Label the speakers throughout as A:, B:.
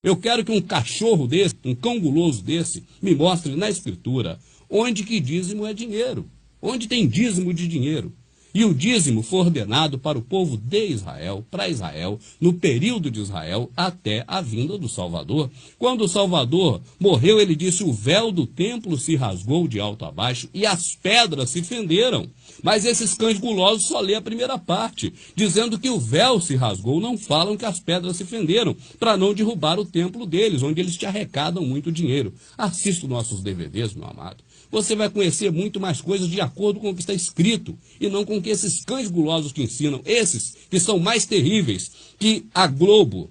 A: Eu quero que um cachorro desse, um cão guloso desse, me mostre na Escritura onde que dízimo é dinheiro, onde tem dízimo de dinheiro. E o dízimo foi ordenado para o povo de Israel, para Israel, no período de Israel, até a vinda do Salvador. Quando o Salvador morreu, ele disse: o véu do templo se rasgou de alto a baixo e as pedras se fenderam. Mas esses cães gulosos só lê a primeira parte, dizendo que o véu se rasgou, não falam que as pedras se fenderam, para não derrubar o templo deles, onde eles te arrecadam muito dinheiro. Assista os nossos DVDs, meu amado. Você vai conhecer muito mais coisas de acordo com o que está escrito, e não com o que esses cães gulosos te ensinam, esses que são mais terríveis que a Globo,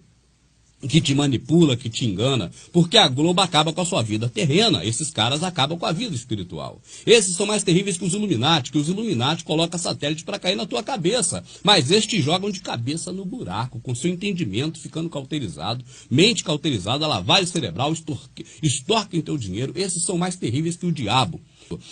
A: que te manipula, que te engana, porque a Globo acaba com a sua vida terrena, esses caras acabam com a vida espiritual. Esses são mais terríveis que os Illuminati colocam satélite para cair na tua cabeça, mas estes te jogam de cabeça no buraco, com seu entendimento ficando cauterizado, mente cauterizada, lavagem cerebral, extorquem teu dinheiro. Esses são mais terríveis que o diabo.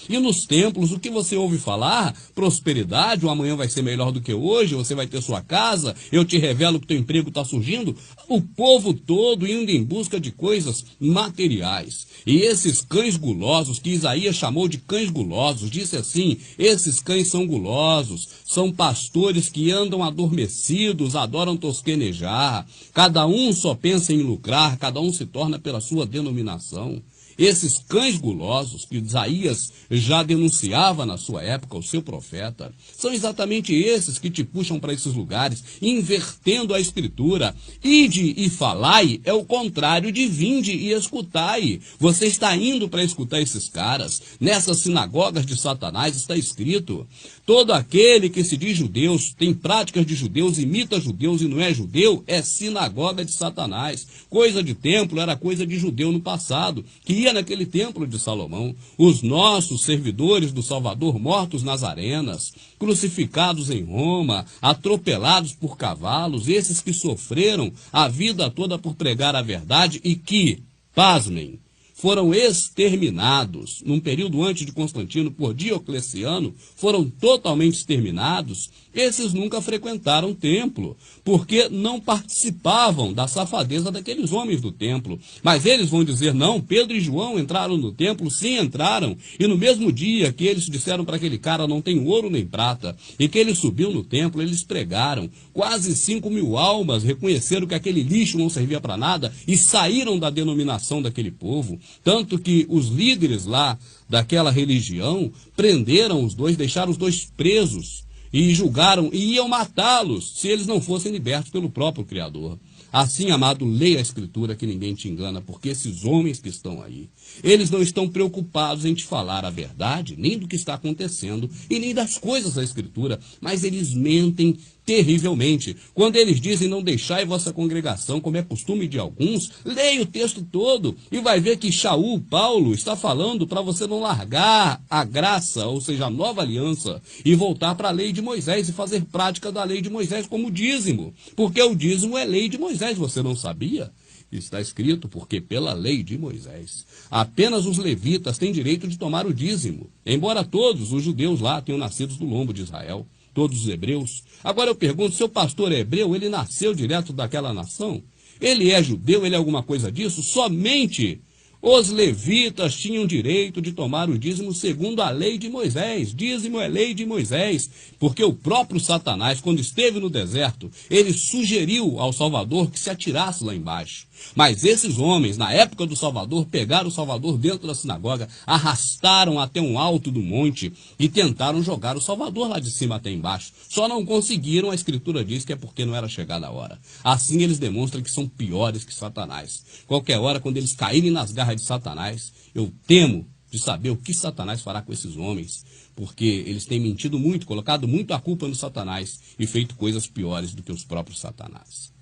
A: E nos templos, o que você ouve falar? Prosperidade, o amanhã vai ser melhor do que hoje, você vai ter sua casa, eu te revelo que teu emprego está surgindo. O povo todo indo em busca de coisas materiais. E esses cães gulosos, que Isaías chamou de cães gulosos, disse assim: esses cães são gulosos, são pastores que andam adormecidos, adoram tosquenejar, cada um só pensa em lucrar, cada um se torna pela sua denominação. Esses cães gulosos, que Isaías já denunciava na sua época, o seu profeta, são exatamente esses que te puxam para esses lugares, invertendo a escritura. Ide e falai é o contrário de vinde e escutai. Você está indo para escutar esses caras. Nessas sinagogas de Satanás está escrito: todo aquele que se diz judeus, tem práticas de judeus, imita judeus e não é judeu, é sinagoga de Satanás. Coisa de templo era coisa de judeu no passado, que ia naquele templo de Salomão. Os nossos servidores do Salvador mortos nas arenas, crucificados em Roma, atropelados por cavalos, esses que sofreram a vida toda por pregar a verdade e que, pasmem, foram exterminados, num período antes de Constantino, por Diocleciano, foram totalmente exterminados. Esses nunca frequentaram o templo, porque não participavam da safadeza daqueles homens do templo. Mas eles vão dizer: não, Pedro e João entraram no templo, sim, entraram. E no mesmo dia que eles disseram para aquele cara: não tem ouro nem prata, e que ele subiu no templo, eles pregaram. Quase 5.000 almas reconheceram que aquele lixo não servia para nada e saíram da denominação daquele povo. Tanto que os líderes lá daquela religião prenderam os dois, deixaram os dois presos e julgaram e iam matá-los se eles não fossem libertos pelo próprio Criador. Assim, amado, leia a Escritura que ninguém te engana, porque esses homens que estão aí, eles não estão preocupados em te falar a verdade, nem do que está acontecendo e nem das coisas da Escritura, mas eles mentem terrivelmente. Quando eles dizem: não deixai vossa congregação, como é costume de alguns, leia o texto todo e vai ver que Shaul, Paulo, está falando para você não largar a graça, ou seja, a nova aliança, e voltar para a lei de Moisés e fazer prática da lei de Moisés como dízimo, porque o dízimo é lei de Moisés, você não sabia? Está escrito: porque pela lei de Moisés, apenas os levitas têm direito de tomar o dízimo, embora todos os judeus lá tenham nascido do lombo de Israel, todos os hebreus. Agora eu pergunto: seu pastor é hebreu, ele nasceu direto daquela nação? Ele é judeu, ele é alguma coisa disso? Somente os levitas tinham direito de tomar o dízimo segundo a lei de Moisés. Dízimo é lei de Moisés, porque o próprio Satanás, quando esteve no deserto, ele sugeriu ao Salvador que se atirasse lá embaixo. Mas esses homens, na época do Salvador, pegaram o Salvador dentro da sinagoga, arrastaram até um alto do monte e tentaram jogar o Salvador lá de cima até embaixo. Só não conseguiram, a Escritura diz que é porque não era chegada a hora. Assim eles demonstram que são piores que Satanás. Qualquer hora, quando eles caírem nas garras de Satanás, eu temo de saber o que Satanás fará com esses homens, porque eles têm mentido muito, colocado muito a culpa no Satanás e feito coisas piores do que os próprios Satanás.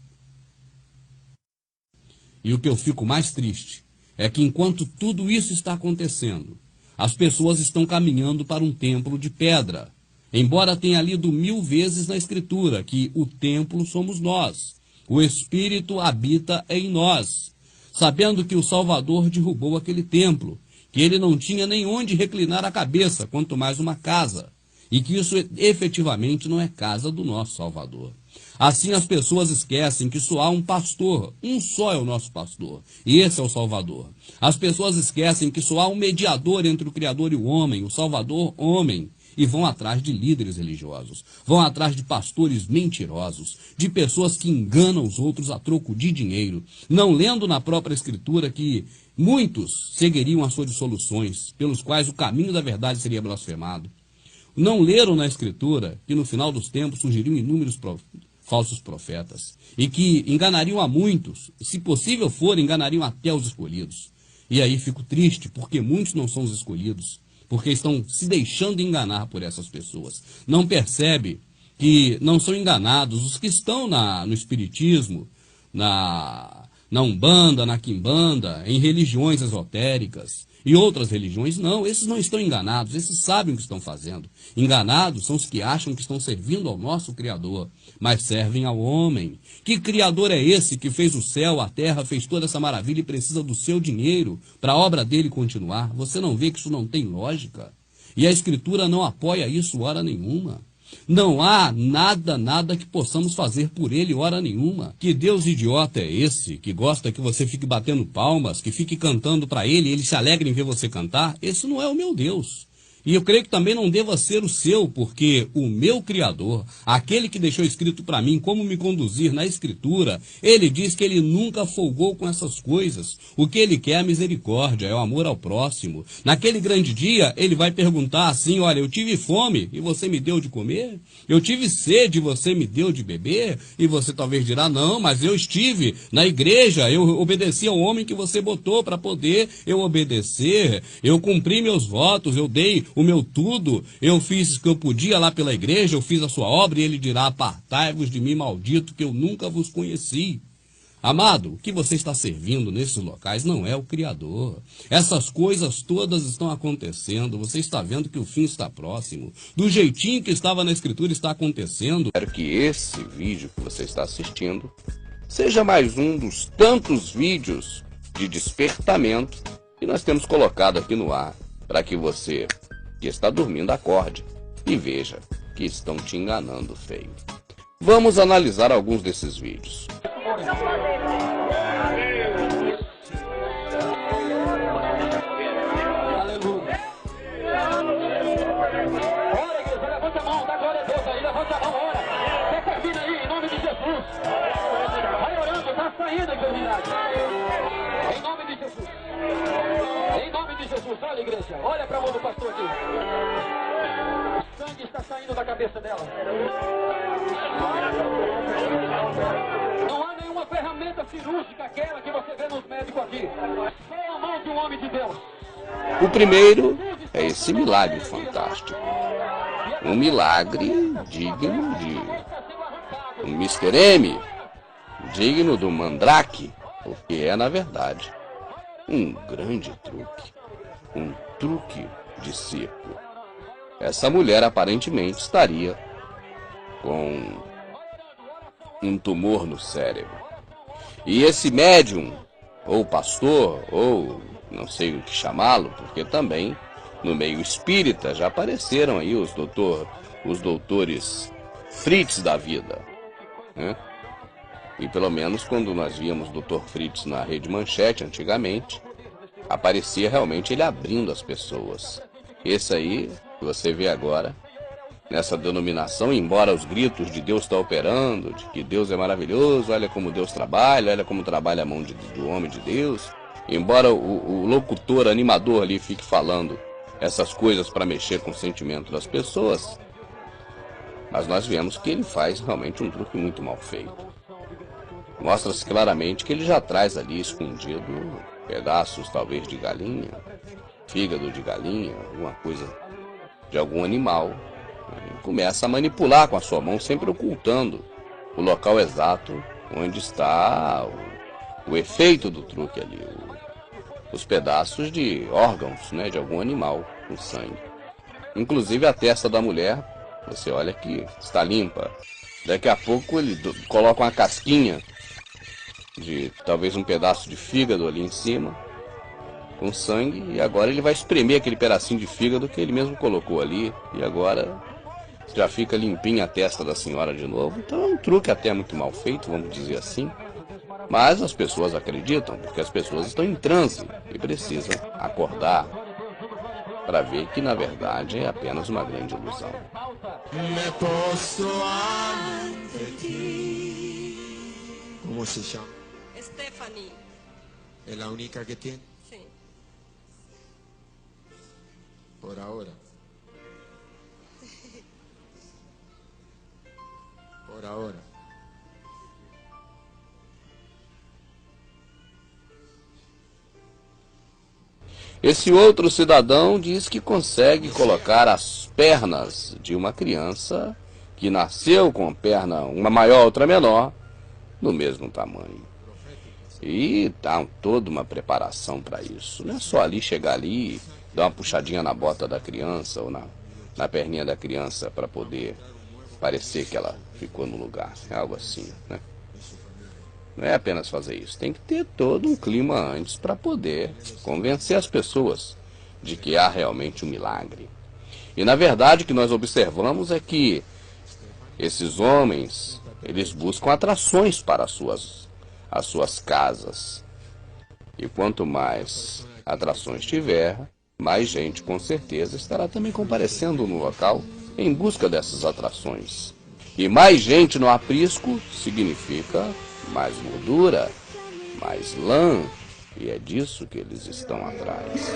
A: E o que eu fico mais triste é que enquanto tudo isso está acontecendo, as pessoas estão caminhando para um templo de pedra, embora tenha lido 1000 vezes na Escritura que o templo somos nós, o Espírito habita em nós, sabendo que o Salvador derrubou aquele templo, que ele não tinha nem onde reclinar a cabeça, quanto mais uma casa, e que isso efetivamente não é casa do nosso Salvador. Assim as pessoas esquecem que só há um pastor, um só é o nosso pastor, e esse é o Salvador. As pessoas esquecem que só há um mediador entre o Criador e o homem, o Salvador, homem. E vão atrás de líderes religiosos, vão atrás de pastores mentirosos, de pessoas que enganam os outros a troco de dinheiro, não lendo na própria Escritura que muitos seguiriam as suas dissoluções, pelos quais o caminho da verdade seria blasfemado. Não leram na Escritura que no final dos tempos surgiriam inúmeros falsos profetas e que enganariam a muitos, se possível for, enganariam até os escolhidos. E aí fico triste, porque muitos não são os escolhidos, porque estão se deixando enganar por essas pessoas. Não percebe que não são enganados os que estão no espiritismo, na Umbanda, na Quimbanda, em religiões esotéricas e outras religiões. Não, esses não estão enganados, esses sabem o que estão fazendo. Enganados são os que acham que estão servindo ao nosso Criador, mas servem ao homem. Que Criador é esse que fez o céu, a terra, fez toda essa maravilha e precisa do seu dinheiro para a obra dele continuar? Você não vê que isso não tem lógica? E a Escritura não apoia isso hora nenhuma. Não há nada que possamos fazer por ele hora nenhuma. Que Deus idiota é esse, que gosta que você fique batendo palmas, que fique cantando para ele e ele se alegra em ver você cantar? Esse não é o meu Deus. E eu creio que também não deva ser o seu, porque o meu Criador, aquele que deixou escrito para mim como me conduzir na Escritura, ele diz que ele nunca folgou com essas coisas. O que ele quer é a misericórdia, é o amor ao próximo. Naquele grande dia, ele vai perguntar assim: olha, eu tive fome e você me deu de comer? Eu tive sede e você me deu de beber? E você talvez dirá: não, mas eu estive na igreja, eu obedeci ao homem que você botou para poder eu obedecer, eu cumpri meus votos, eu dei o meu tudo, eu fiz o que eu podia lá pela igreja, eu fiz a sua obra, e ele dirá: apartai-vos de mim, maldito, que eu nunca vos conheci. Amado, o que você está servindo nesses locais não é o Criador. Essas coisas todas estão acontecendo, você está vendo que o fim está próximo. Do jeitinho que estava na Escritura está acontecendo.
B: Espero que esse vídeo que você está assistindo seja mais um dos tantos vídeos de despertamento que nós temos colocado aqui no ar, para que você que está dormindo acorde e veja que estão te enganando feio. Vamos analisar alguns desses vídeos.
C: Olha, igreja, olha para a mão do pastor aqui. O sangue está saindo da cabeça dela. Não há nenhuma ferramenta cirúrgica, aquela que você vê nos médicos aqui. Só a mão de um homem de Deus.
B: O primeiro é esse milagre fantástico. Um milagre digno de um Mr. M, digno do Mandrake, porque é, na verdade, um grande truque. Um truque de circo. Essa mulher aparentemente estaria com um tumor no cérebro. E esse médium, ou pastor, ou não sei o que chamá-lo, porque também no meio espírita já apareceram aí os doutores Fritz da vida, né? E pelo menos quando nós víamos o Dr. Fritz na Rede Manchete antigamente, aparecia realmente ele abrindo as pessoas. Esse aí, que você vê agora, nessa denominação, embora os gritos de Deus está operando, de que Deus é maravilhoso, olha como Deus trabalha, olha como trabalha a mão do homem de Deus, embora o locutor, animador ali fique falando essas coisas para mexer com o sentimento das pessoas, mas nós vemos que ele faz realmente um truque muito mal feito. Mostra-se claramente que ele já traz ali escondido pedaços talvez de galinha, fígado de galinha, alguma coisa de algum animal. E começa a manipular com a sua mão, sempre ocultando o local exato onde está o efeito do truque ali, os pedaços de órgãos, né, de algum animal com sangue. Inclusive a testa da mulher, você olha que está limpa. Daqui a pouco ele coloca uma casquinha de talvez um pedaço de fígado ali em cima, com sangue, e agora ele vai espremer aquele pedacinho de fígado que ele mesmo colocou ali, e agora já fica limpinha a testa da senhora de novo. Então é um truque até muito mal feito, vamos dizer assim. Mas as pessoas acreditam, porque as pessoas estão em transe e precisam acordar para ver que, na verdade, é apenas uma grande ilusão.
D: Me posso ante ti. ¿Cómo se llama?
E: Stephanie.
D: ¿Es la única que tiene?
E: Sí.
D: Por ahora. Por ahora.
B: Esse outro cidadão diz que consegue colocar as pernas de uma criança que nasceu com perna, uma maior, outra menor, do mesmo tamanho. E dá toda uma preparação para isso. Não é só ali chegar ali, dar uma puxadinha na bota da criança ou na perninha da criança para poder parecer que ela ficou no lugar. É algo assim, né? Não é apenas fazer isso, tem que ter todo um clima antes para poder convencer as pessoas de que há realmente um milagre. E na verdade o que nós observamos é que esses homens, eles buscam atrações para as suas casas. E quanto mais atrações tiver, mais gente com certeza estará também comparecendo no local em busca dessas atrações. E mais gente no aprisco significa mais gordura, mais lã, e é disso que eles estão atrás.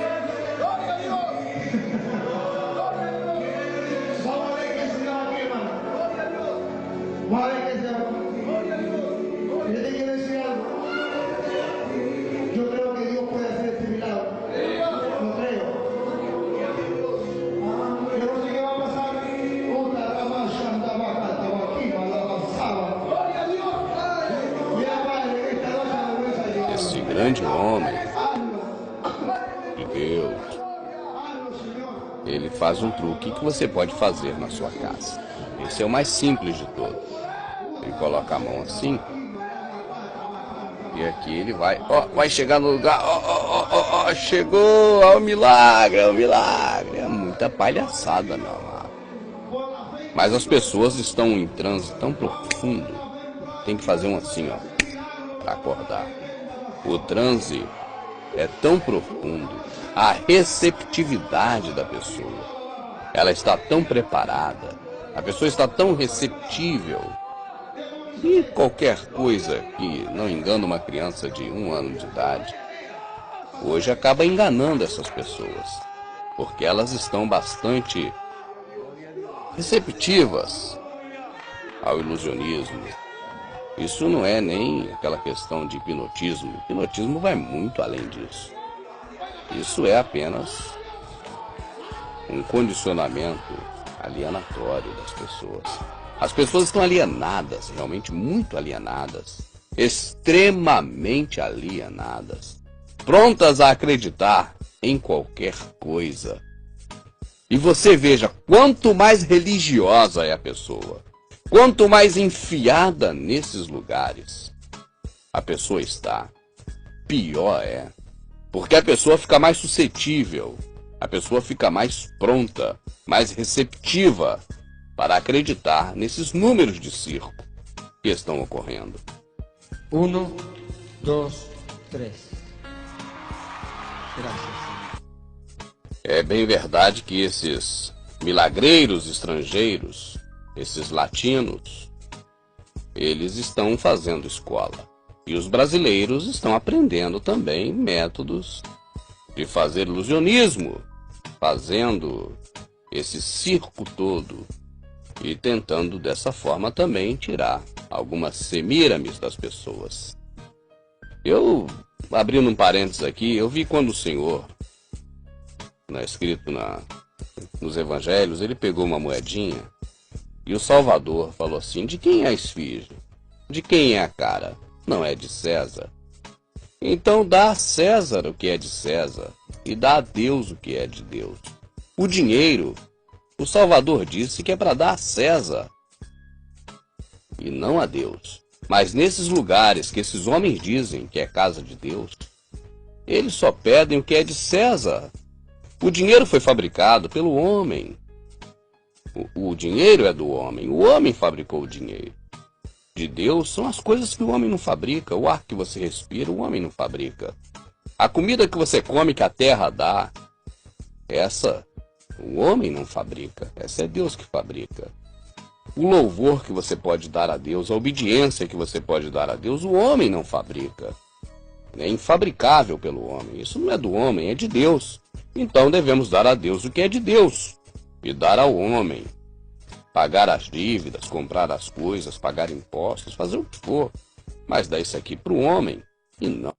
F: Yo creo que Dios puede hacer este milagro. Lo creo. Yo no sé qué va a pasar. Otra rama andaba aquí, avanzaba. ¡Gloria a Dios! Mira, Padre, esta noche la mesa de Dios.
B: Esse grande homem de Deus, ele faz um truque que você pode fazer na sua casa. Esse é o mais simples de todos. Ele coloca a mão assim. E aqui ele vai chegar no lugar, chegou, é um milagre, é um milagre. É muita palhaçada, meu amado. Mas as pessoas estão em transe tão profundo, tem que fazer um assim, ó, para acordar. O transe é tão profundo, a receptividade da pessoa, ela está tão preparada, a pessoa está tão receptível. E qualquer coisa que não engana uma criança de 1 ano de idade, hoje acaba enganando essas pessoas, porque elas estão bastante receptivas ao ilusionismo. Isso não é nem aquela questão de hipnotismo. O hipnotismo vai muito além disso. Isso é apenas um condicionamento alienatório das pessoas. As pessoas estão alienadas, realmente muito alienadas, extremamente alienadas, prontas a acreditar em qualquer coisa. E você veja, quanto mais religiosa é a pessoa, quanto mais enfiada nesses lugares a pessoa está, pior é. Porque a pessoa fica mais suscetível, a pessoa fica mais pronta, mais receptiva para acreditar nesses números de circo que estão ocorrendo.
D: 1, 2, 3. Gracias.
B: É bem verdade que esses milagreiros estrangeiros, esses latinos, eles estão fazendo escola. E os brasileiros estão aprendendo também métodos de fazer ilusionismo, fazendo esse circo todo e tentando dessa forma também tirar algumas semíramis das pessoas. Eu, abrindo um parênteses aqui, eu vi quando o Senhor, escrito nos evangelhos, ele pegou uma moedinha e o Salvador falou assim: de quem é a esfinge? De quem é a cara? Não é de César. Então dá a César o que é de César e dá a Deus o que é de Deus. O dinheiro, o Salvador disse que é para dar a César e não a Deus. Mas nesses lugares que esses homens dizem que é casa de Deus, eles só pedem o que é de César. O dinheiro foi fabricado pelo homem. O dinheiro é do homem. O homem fabricou o dinheiro. De Deus são as coisas que o homem não fabrica. O ar que você respira, o homem não fabrica. A comida que você come, que a terra dá, essa o homem não fabrica. Essa é Deus que fabrica. O louvor que você pode dar a Deus, a obediência que você pode dar a Deus, o homem não fabrica. É infabricável pelo homem. Isso não é do homem, é de Deus. Então devemos dar a Deus o que é de Deus e dar ao homem. Pagar as dívidas, comprar as coisas, pagar impostos, fazer o que for. Mas dar isso aqui para o homem e não